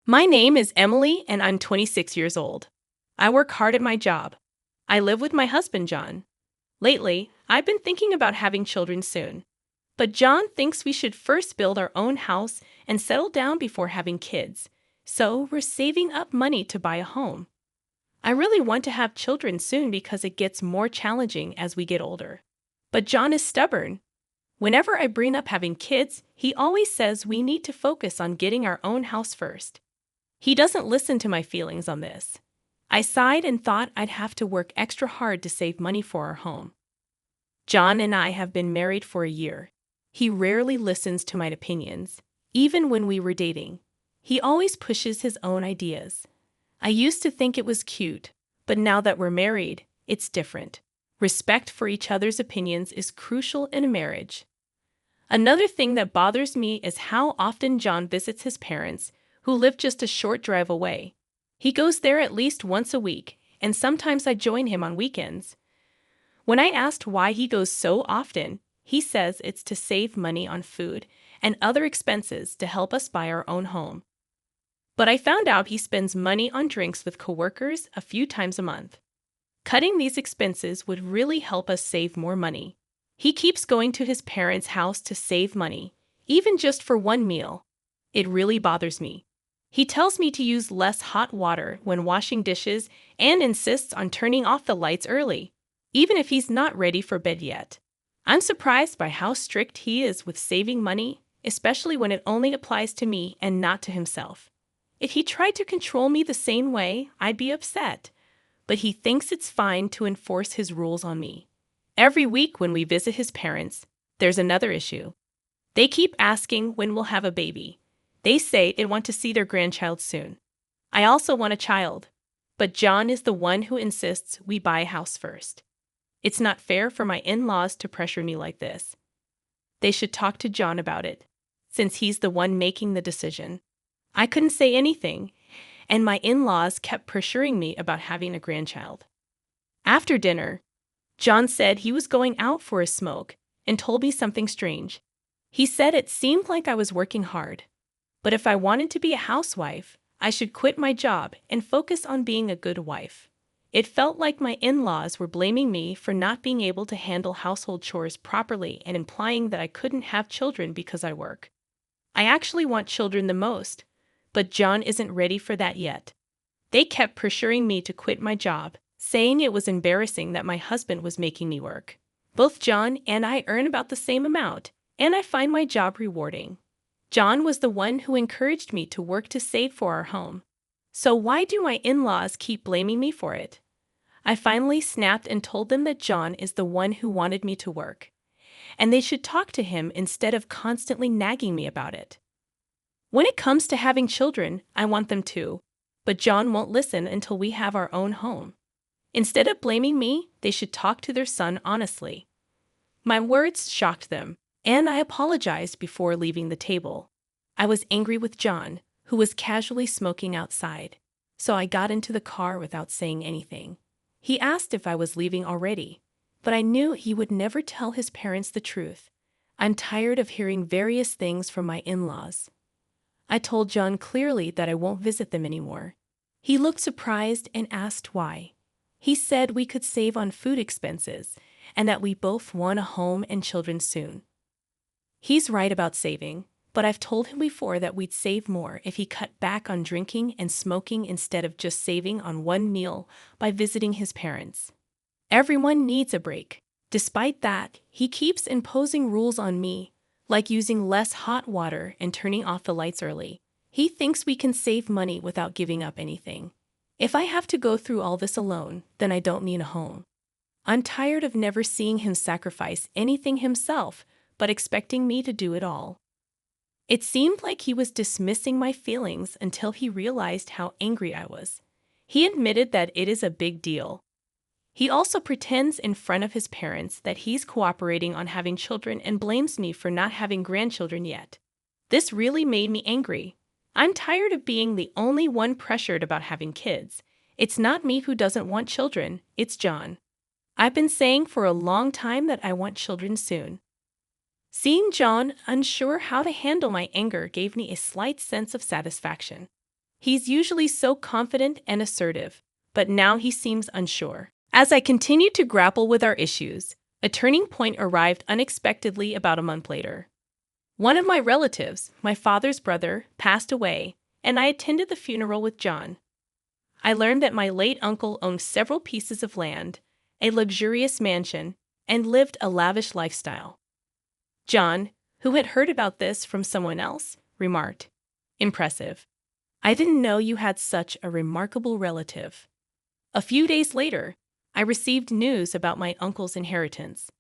My name is Emily and I'm 26 years old. I work hard at my job. I live with my husband, John. Lately, I've been thinking about having children soon. But John thinks we should first build our own house and settle down before having kids. So we're saving up money to buy a home. I really want to have children soon because it gets more challenging as we get older. But John is stubborn. Whenever I bring up having kids, he always says we need to focus on getting our own house first. He doesn't listen to my feelings on this. I sighed and thought I'd have to work extra hard to save money for our home. John and I have been married for a year. He rarely listens to my opinions, even when we were dating. He always pushes his own ideas. I used to think it was cute, but now that we're married, it's different. Respect for each other's opinions is crucial in a marriage. Another thing that bothers me is how often John visits his parents, who live just a short drive away. He goes there at least once a week, and sometimes I join him on weekends. When I asked why he goes so often, he says it's to save money on food and other expenses to help us buy our own home. But I found out he spends money on drinks with coworkers a few times a month. Cutting these expenses would really help us save more money. He keeps going to his parents' house to save money, even just for one meal. It really bothers me. He tells me to use less hot water when washing dishes and insists on turning off the lights early, even if he's not ready for bed yet. I'm surprised by how strict he is with saving money, especially when it only applies to me and not to himself. If he tried to control me the same way, I'd be upset. But he thinks it's fine to enforce his rules on me. Every week when we visit his parents, there's another issue. They keep asking when we'll have a baby. They say they want to see their grandchild soon. I also want a child, but John is the one who insists we buy a house first. It's not fair for my in-laws to pressure me like this. They should talk to John about it, since he's the one making the decision. I couldn't say anything, and my in-laws kept pressuring me about having a grandchild. After dinner, John said he was going out for a smoke and told me something strange. He said it seemed like I was working hard, but if I wanted to be a housewife, I should quit my job and focus on being a good wife. It felt like my in-laws were blaming me for not being able to handle household chores properly and implying that I couldn't have children because I work. I actually want children the most, but John isn't ready for that yet. They kept pressuring me to quit my job, saying it was embarrassing that my husband was making me work. Both John and I earn about the same amount, and I find my job rewarding. John was the one who encouraged me to work to save for our home. So why do my in-laws keep blaming me for it? I finally snapped and told them that John is the one who wanted me to work, and they should talk to him instead of constantly nagging me about it. When it comes to having children, I want them too, but John won't listen until we have our own home. Instead of blaming me, they should talk to their son honestly. My words shocked them, and I apologized before leaving the table. I was angry with John, who was casually smoking outside, so I got into the car without saying anything. He asked if I was leaving already, but I knew he would never tell his parents the truth. I'm tired of hearing various things from my in-laws. I told John clearly that I won't visit them anymore. He looked surprised and asked why. He said we could save on food expenses and that we both want a home and children soon. He's right about saving, but I've told him before that we'd save more if he cut back on drinking and smoking instead of just saving on one meal by visiting his parents. Everyone needs a break. Despite that, he keeps imposing rules on me, like using less hot water and turning off the lights early. He thinks we can save money without giving up anything. If I have to go through all this alone, then I don't need a home. I'm tired of never seeing him sacrifice anything himself, but expecting me to do it all. It seemed like he was dismissing my feelings until he realized how angry I was. He admitted that it is a big deal. He also pretends in front of his parents that he's cooperating on having children and blames me for not having grandchildren yet. This really made me angry. I'm tired of being the only one pressured about having kids. It's not me who doesn't want children, it's John. I've been saying for a long time that I want children soon. Seeing John unsure how to handle my anger gave me a slight sense of satisfaction. He's usually so confident and assertive, but now he seems unsure. As I continued to grapple with our issues, a turning point arrived unexpectedly about a month later. One of my relatives, my father's brother, passed away, and I attended the funeral with John. I learned that my late uncle owned several pieces of land, a luxurious mansion, and lived a lavish lifestyle. John, who had heard about this from someone else, remarked, "Impressive. I didn't know you had such a remarkable relative." A few days later, I received news about my uncle's inheritance.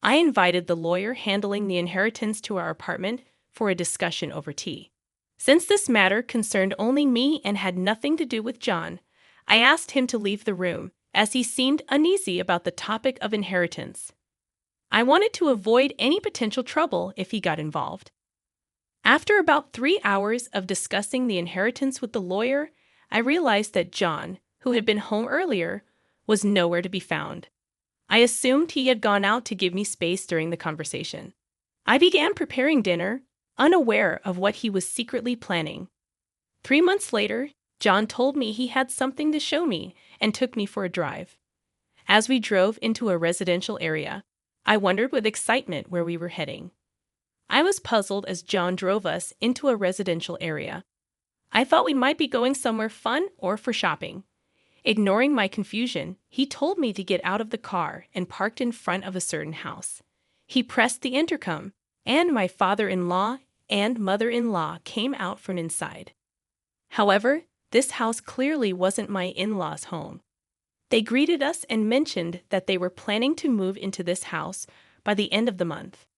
I invited the lawyer handling the inheritance to our apartment for a discussion over tea. Since this matter concerned only me and had nothing to do with John, I asked him to leave the room, as he seemed uneasy about the topic of inheritance. I wanted to avoid any potential trouble if he got involved. After about 3 hours of discussing the inheritance with the lawyer, I realized that John, who had been home earlier, was nowhere to be found. I assumed he had gone out to give me space during the conversation. I began preparing dinner, unaware of what he was secretly planning. 3 months later, John told me he had something to show me and took me for a drive. As we drove into a residential area, I wondered with excitement where we were heading. I was puzzled as John drove us into a residential area. I thought we might be going somewhere fun or for shopping. Ignoring my confusion, he told me to get out of the car and parked in front of a certain house. He pressed the intercom, and my father-in-law and mother-in-law came out from inside. However, this house clearly wasn't my in-laws' home. They greeted us and mentioned that they were planning to move into this house by the end of the month.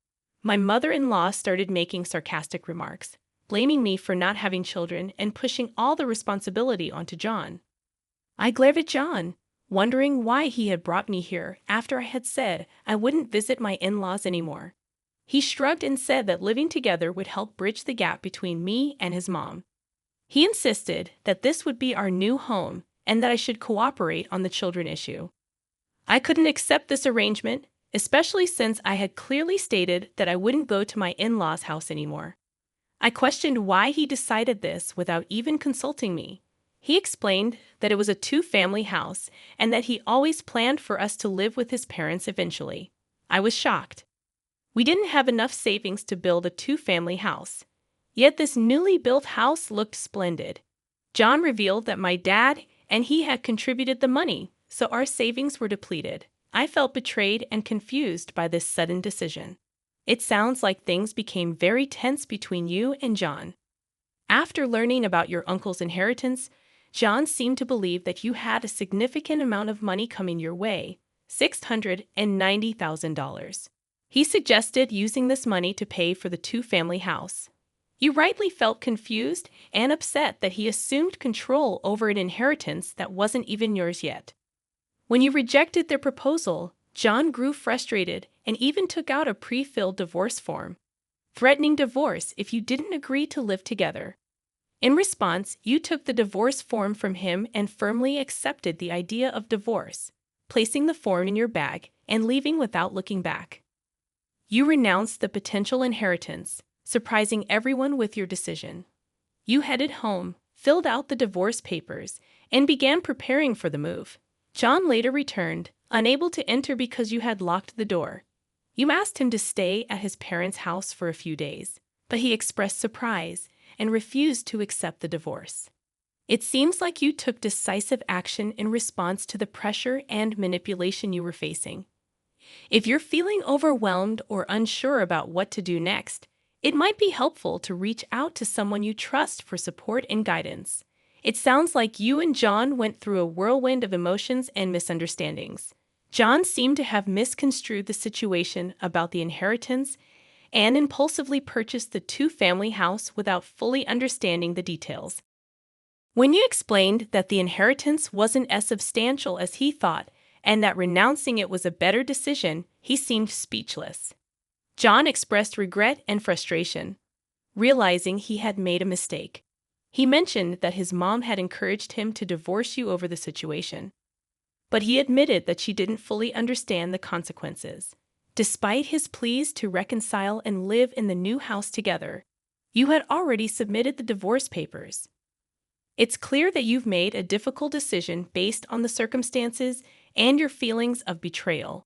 My mother-in-law started making sarcastic remarks, blaming me for not having children and pushing all the responsibility onto John. I glared at John, wondering why he had brought me here after I had said I wouldn't visit my in-laws anymore. He shrugged and said that living together would help bridge the gap between me and his mom. He insisted that this would be our new home and that I should cooperate on the children issue. I couldn't accept this arrangement, especially since I had clearly stated that I wouldn't go to my in-laws' house anymore. I questioned why he decided this without even consulting me. He explained that it was a 2-family house and that he always planned for us to live with his parents eventually. I was shocked. We didn't have enough savings to build a 2-family house. Yet this newly built house looked splendid. John revealed that my dad and he had contributed the money, so our savings were depleted. I felt betrayed and confused by this sudden decision. It sounds like things became very tense between you and John. After learning about your uncle's inheritance, John seemed to believe that you had a significant amount of money coming your way, $690,000. He suggested using this money to pay for the 2-family house. You rightly felt confused and upset that he assumed control over an inheritance that wasn't even yours yet. When you rejected their proposal, John grew frustrated and even took out a pre-filled divorce form, threatening divorce if you didn't agree to live together. In response, you took the divorce form from him and firmly accepted the idea of divorce, placing the form in your bag and leaving without looking back. You renounced the potential inheritance, surprising everyone with your decision. You headed home, filled out the divorce papers, and began preparing for the move. John later returned, unable to enter because you had locked the door. You asked him to stay at his parents' house for a few days, but he expressed surprise and refused to accept the divorce. It seems like you took decisive action in response to the pressure and manipulation you were facing. If you're feeling overwhelmed or unsure about what to do next, it might be helpful to reach out to someone you trust for support and guidance. It sounds like you and John went through a whirlwind of emotions and misunderstandings. John seemed to have misconstrued the situation about the inheritance and impulsively purchased the 2-family house without fully understanding the details. When you explained that the inheritance wasn't as substantial as he thought and that renouncing it was a better decision, he seemed speechless. John expressed regret and frustration, realizing he had made a mistake. He mentioned that his mom had encouraged him to divorce you over the situation, but he admitted that she didn't fully understand the consequences. Despite his pleas to reconcile and live in the new house together, you had already submitted the divorce papers. It's clear that you've made a difficult decision based on the circumstances and your feelings of betrayal.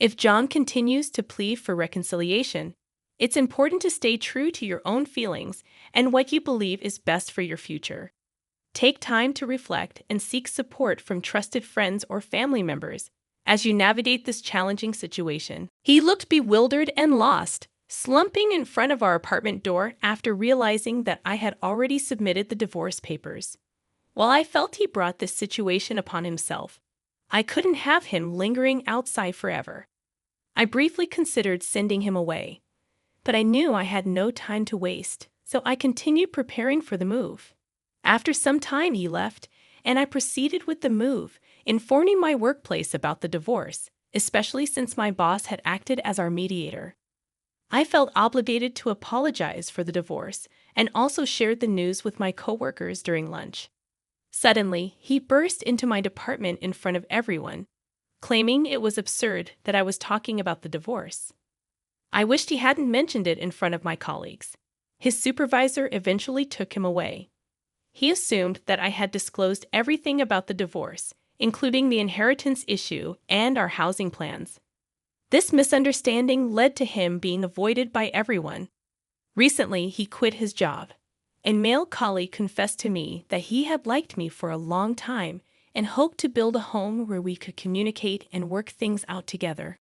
If John continues to plead for reconciliation, it's important to stay true to your own feelings and what you believe is best for your future. Take time to reflect and seek support from trusted friends or family members as you navigate this challenging situation. He looked bewildered and lost, slumping in front of our apartment door after realizing that I had already submitted the divorce papers. While I felt he brought this situation upon himself, I couldn't have him lingering outside forever. I briefly considered sending him away, but I knew I had no time to waste, so I continued preparing for the move. After some time, he left, and I proceeded with the move, informing my workplace about the divorce, especially since my boss had acted as our mediator. I felt obligated to apologize for the divorce and also shared the news with my coworkers during lunch. Suddenly, he burst into my department in front of everyone, claiming it was absurd that I was talking about the divorce. I wished he hadn't mentioned it in front of my colleagues. His supervisor eventually took him away. He assumed that I had disclosed everything about the divorce, including the inheritance issue and our housing plans. This misunderstanding led to him being avoided by everyone. Recently, he quit his job. A male colleague confessed to me that he had liked me for a long time and hoped to build a home where we could communicate and work things out together.